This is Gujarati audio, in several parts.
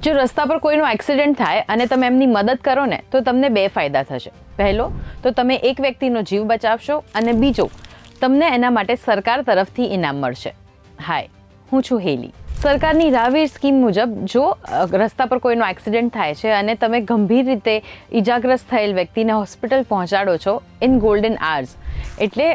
જો રસ્તા પર કોઈનો એક્સિડન્ટ થાય અને તમે એમની મદદ કરો ને તો તમને બે ફાયદા થશે. પહેલો તો તમે એક વ્યક્તિનો જીવ બચાવશો અને બીજો તમને એના માટે સરકાર તરફથી ઇનામ મળશે. હાય, હું છું હેલી. સરકારની રાહવીર સ્કીમ મુજબ જો રસ્તા પર કોઈનો એક્સિડન્ટ થાય છે અને તમે ગંભીર રીતે ઈજાગ્રસ્ત થયેલ વ્યક્તિને હોસ્પિટલ પહોંચાડો છો ઇન ગોલ્ડન આર્સ, એટલે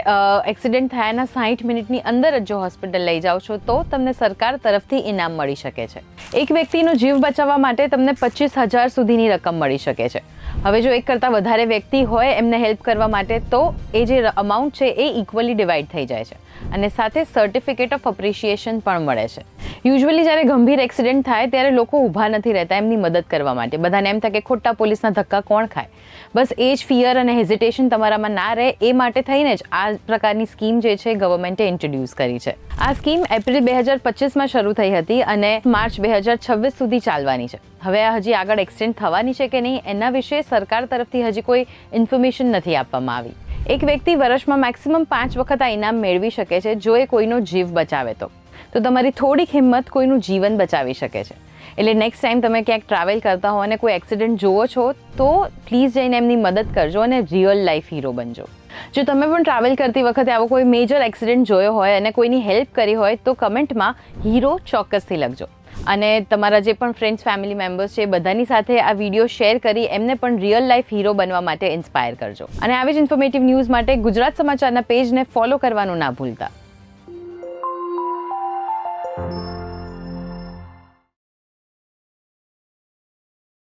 એક્સિડન્ટ થયાના 60 મિનિટની અંદર જ જો હોસ્પિટલ લઈ જાઓ છો તો તમને સરકાર તરફથી ઇનામ મળી શકે છે. એક વ્યક્તિનો જીવ બચાવવા માટે તમને 25,000 સુધીની રકમ મળી શકે છે. હવે જો એક કરતાં વધારે વ્યક્તિ હોય એમને હેલ્પ કરવા માટે તો એ જે અમાઉન્ટ છે એ ઇક્વલી ડિવાઈડ થઈ જાય છે અને સાથે સર્ટિફિકેટ ઓફ અપ્રિશિએશન પણ મળે છે. યુઝ્યુઅલી જ્યારે ગંભીર એક્સિડન્ટ થાય ત્યારે લોકો ઊભા નથી રહેતા એમની મદદ કરવા માટે. બધાને એમ થાય કે ખોટા પોલીસના ધક્કા કોણ ખાય. બસ એ જ ફિયર અને હેઝિટેશન તમારામાં ના રહે એ માટે થઈને જ આ પ્રકારની સ્કીમ જે છે ગવર્મેન્ટે ઇન્ટ્રોડ્યુસ કરી છે. આ સ્કીમ એપ્રિલ 2025માં શરૂ થઈ હતી અને માર્ચ 2026 સુધી ચાલવાની છે. હવે આ હજી આગળ એક્સટેન્ડ થવાની છે કે નહીં એના વિશે સરકાર તરફથી હજી કોઈ ઇન્ફોર્મેશન નથી આપવામાં આવી. એક વ્યક્તિ વર્ષમાં મેક્સિમમ 5 વખત આ ઇનામ મેળવી શકે છે જો એ કોઈનો જીવ બચાવે તો તમારી થોડીક હિંમત કોઈનું જીવન બચાવી શકે છે. એટલે નેક્સ્ટ ટાઈમ તમે ક્યાંક ટ્રાવેલ કરતા હો અને કોઈ એક્સિડન્ટ જુઓ છો તો પ્લીઝ જઈને એમની મદદ કરજો અને રિયલ લાઈફ હીરો બનજો. જો તમે પણ ટ્રાવેલ કરતી વખતે આવો કોઈ મેજર એક્સિડન્ટ જોયો હોય અને કોઈની હેલ્પ કરી હોય તો કમેન્ટમાં હીરો ચોક્કસથી લખજો. અને તમારા જે પણ ફ્રેન્ડ્સ ફેમિલી મેમ્બર્સ છે એ બધાની સાથે આ વિડીયો શેર કરી એમને પણ રિયલ લાઈફ હીરો બનવા માટે ઇન્સ્પાયર કરજો. અને આવી જ ઇન્ફોર્મેટિવ ન્યૂઝ માટે ગુજરાત સમાચારના પેજને ફોલો કરવાનું ના ભૂલતા.